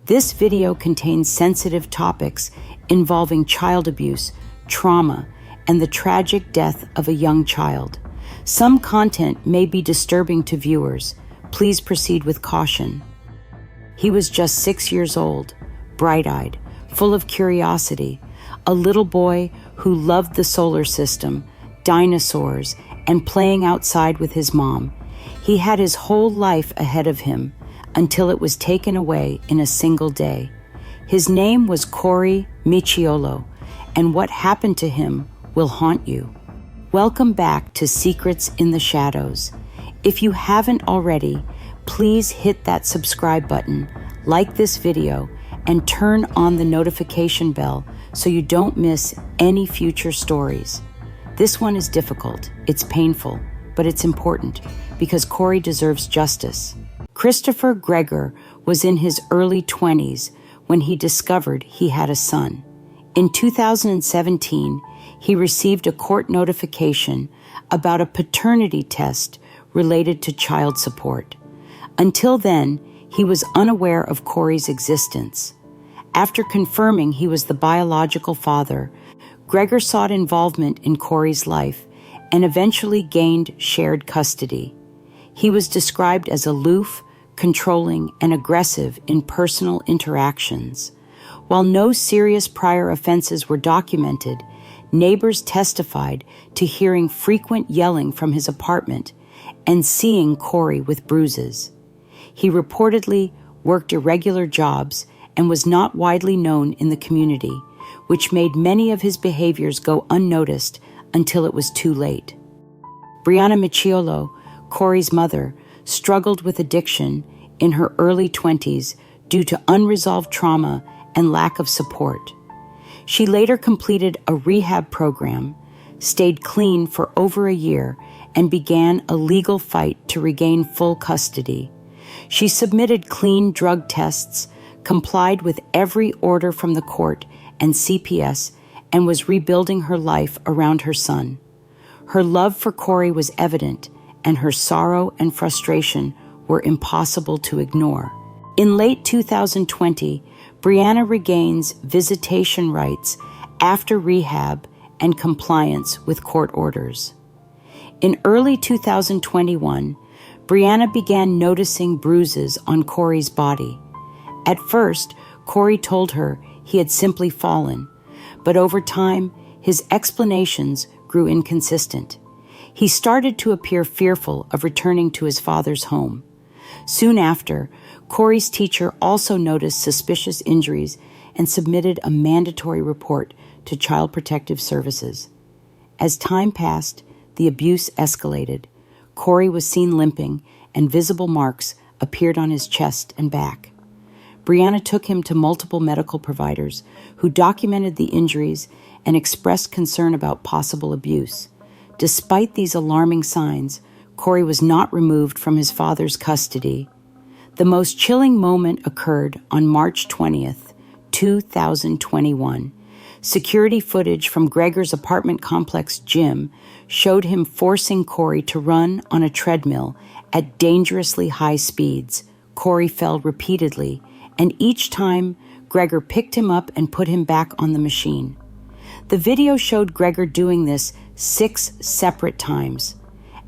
This video contains sensitive topics involving child abuse, trauma, and the tragic death of a young child. Some content may be disturbing to viewers. Please proceed with caution. He was just 6 years old, bright-eyed, full of curiosity, a little boy who loved the solar system, dinosaurs, and playing outside with his mom. He had his whole life ahead of him until it was taken away in a single day. His name was Corey Micciolo, and what happened to him will haunt you. Welcome back to Secrets in the Shadows. If you haven't already, please hit that subscribe button, like this video, and turn on the notification bell so you don't miss any future stories. This one is difficult, it's painful, but it's important because Corey deserves justice. Christopher Gregor was in his early 20s when he discovered he had a son. In 2017, he received a court notification about a paternity test related to child support. Until then, he was unaware of Corey's existence. After confirming he was the biological father, Gregor sought involvement in Corey's life and eventually gained shared custody. He was described as aloof, controlling, and aggressive in personal interactions. While no serious prior offenses were documented, neighbors testified to hearing frequent yelling from his apartment and seeing Corey with bruises. He reportedly worked irregular jobs and was not widely known in the community, which made many of his behaviors go unnoticed until it was too late. Brianna Micciolo, Corey's mother, struggled with addiction in her early 20s due to unresolved trauma and lack of support. She later completed a rehab program, stayed clean for over a year, and began a legal fight to regain full custody. She submitted clean drug tests, complied with every order from the court and CPS, and was rebuilding her life around her son. Her love for Corey was evident, and her sorrow and frustration were impossible to ignore. In late 2020, Brianna regains visitation rights after rehab and compliance with court orders. In early 2021, Brianna began noticing bruises on Corey's body. At first, Corey told her he had simply fallen, but over time, his explanations grew inconsistent. He started to appear fearful of returning to his father's home. Soon after, Corey's teacher also noticed suspicious injuries and submitted a mandatory report to Child Protective Services. As time passed, the abuse escalated. Corey was seen limping, and visible marks appeared on his chest and back. Brianna took him to multiple medical providers who documented the injuries and expressed concern about possible abuse. Despite these alarming signs, Corey was not removed from his father's custody. The most chilling moment occurred on March 20th, 2021. Security footage from Gregor's apartment complex gym showed him forcing Corey to run on a treadmill at dangerously high speeds. Corey fell repeatedly, and each time, Gregor picked him up and put him back on the machine. The video showed Gregor doing this 6 separate times.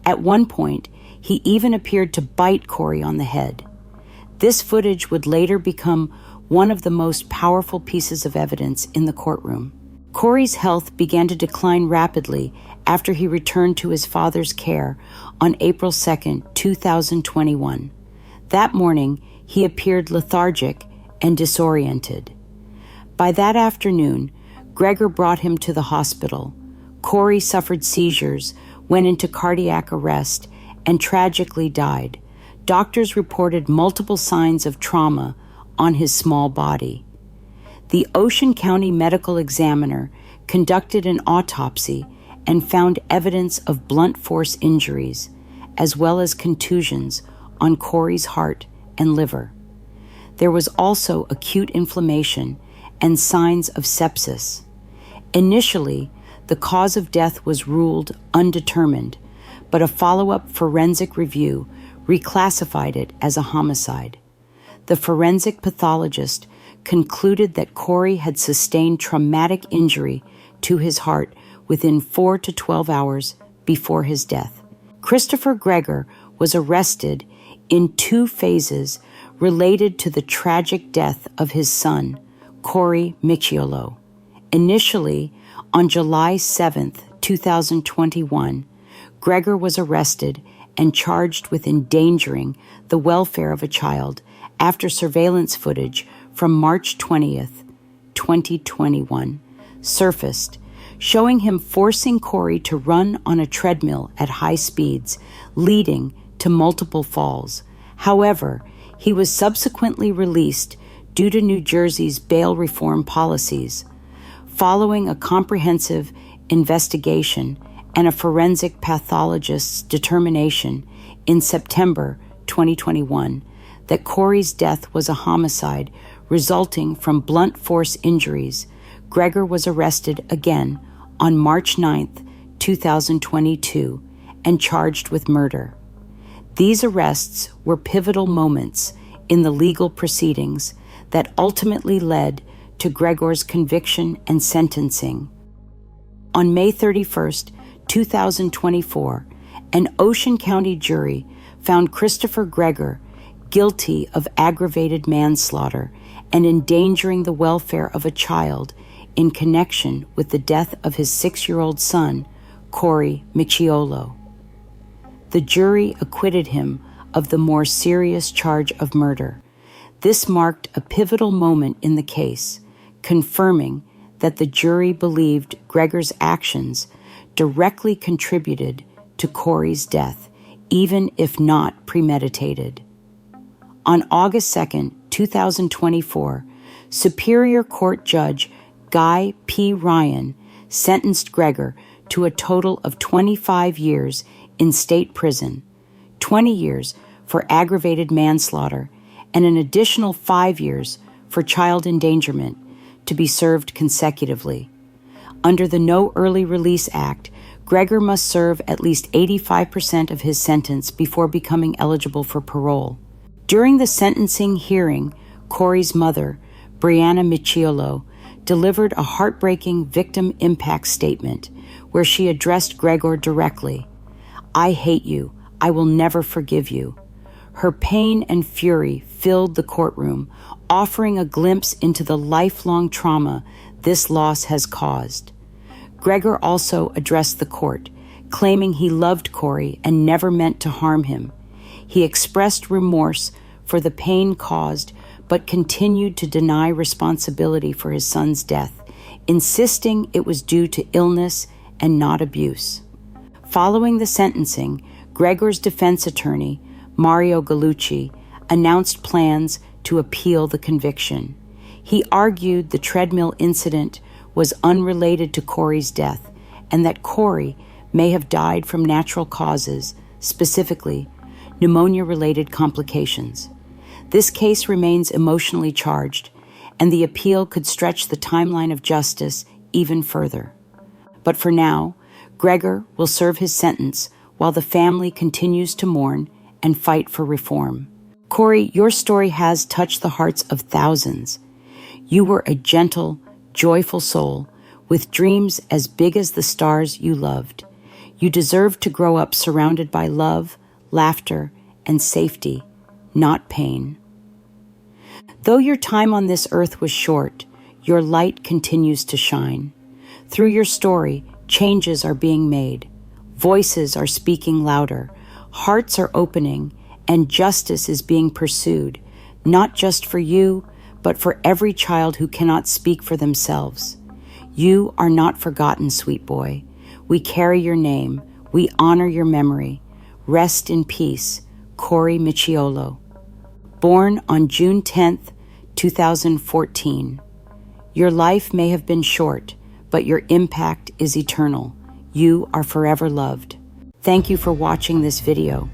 At one point, he even appeared to bite Corey on the head. This footage would later become one of the most powerful pieces of evidence in the courtroom. Corey's health began to decline rapidly after he returned to his father's care on April 2, 2021. That morning, he appeared lethargic and disoriented. By that afternoon, Gregor brought him to the hospital. Corey suffered seizures, went into cardiac arrest, and tragically died. Doctors reported multiple signs of trauma on his small body. The Ocean County Medical Examiner conducted an autopsy and found evidence of blunt force injuries, as well as contusions on Corey's heart and liver. There was also acute inflammation and signs of sepsis. Initially, the cause of death was ruled undetermined, but a follow-up forensic review reclassified it as a homicide. the forensic pathologist concluded that Corey had sustained traumatic injury to his heart within 4 to 12 hours before his death. Christopher Greger was arrested in 2 phases related to the tragic death of his son, Corey Micciolo. Initially, on July 7, 2021, Greger was arrested and charged with endangering the welfare of a child after surveillance footage from March 20th, 2021, surfaced, showing him forcing Corey to run on a treadmill at high speeds, leading to multiple falls. However, he was subsequently released due to New Jersey's bail reform policies. Following a comprehensive investigation and a forensic pathologist's determination in September 2021 that Corey's death was a homicide resulting from blunt force injuries, Greger was arrested again on March 9th, 2022, and charged with murder. These arrests were pivotal moments in the legal proceedings that ultimately led to Greger's conviction and sentencing. On May 31st, 2024, an Ocean County jury found Christopher Greger guilty of aggravated manslaughter and endangering the welfare of a child in connection with the death of his 6-year-old son, Corey Micciolo. The jury acquitted him of the more serious charge of murder. This marked a pivotal moment in the case, confirming that the jury believed Greger's actions directly contributed to Corey's death, even if not premeditated. On August 2, 2024, Superior Court Judge Guy P. Ryan sentenced Greger to a total of 25 years in state prison, 20 years for aggravated manslaughter, and an additional 5 years for child endangerment to be served consecutively. Under the No Early Release Act, Greger must serve at least 85% of his sentence before becoming eligible for parole. During the sentencing hearing, Corey's mother, Brianna Micciolo, delivered a heartbreaking victim impact statement where she addressed Greger directly. "I hate you. I will never forgive you." Her pain and fury filled the courtroom, offering a glimpse into the lifelong trauma this loss has caused. Greger also addressed the court, claiming he loved Corey and never meant to harm him. He expressed remorse for the pain caused, but continued to deny responsibility for his son's death, insisting it was due to illness and not abuse. Following the sentencing, Greger's defense attorney, Mario Gallucci, announced plans to appeal the conviction. He argued the treadmill incident was unrelated to Corey's death and that Corey may have died from natural causes, specifically pneumonia-related complications. This case remains emotionally charged, and the appeal could stretch the timeline of justice even further. But for now, Greger will serve his sentence while the family continues to mourn and fight for reform. Corey, your story has touched the hearts of thousands. You were a gentle, joyful soul with dreams as big as the stars you loved. You deserve to grow up surrounded by love, laughter, and safety, not pain. Though your time on this earth was short, your light continues to shine. Through your story, changes are being made. Voices are speaking louder. Hearts are opening, and justice is being pursued, not just for you, but for every child who cannot speak for themselves. You are not forgotten, sweet boy. We carry your name. We honor your memory. Rest in peace, Corey Micciolo. Born on June 10th, 2014. Your life may have been short, but your impact is eternal. You are forever loved. Thank you for watching this video.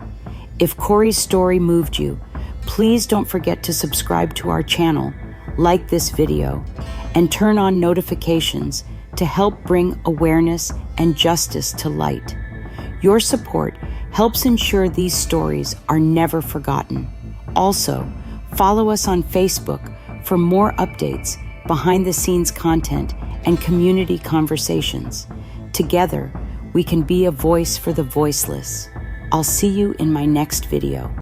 If Corey's story moved you, please don't forget to subscribe to our channel, like this video, and turn on notifications to help bring awareness and justice to light. Your support helps ensure these stories are never forgotten. Also, Follow us on Facebook for more updates, behind-the-scenes content, and community conversations. Together, we can be a voice for the voiceless. I'll see you in my next video.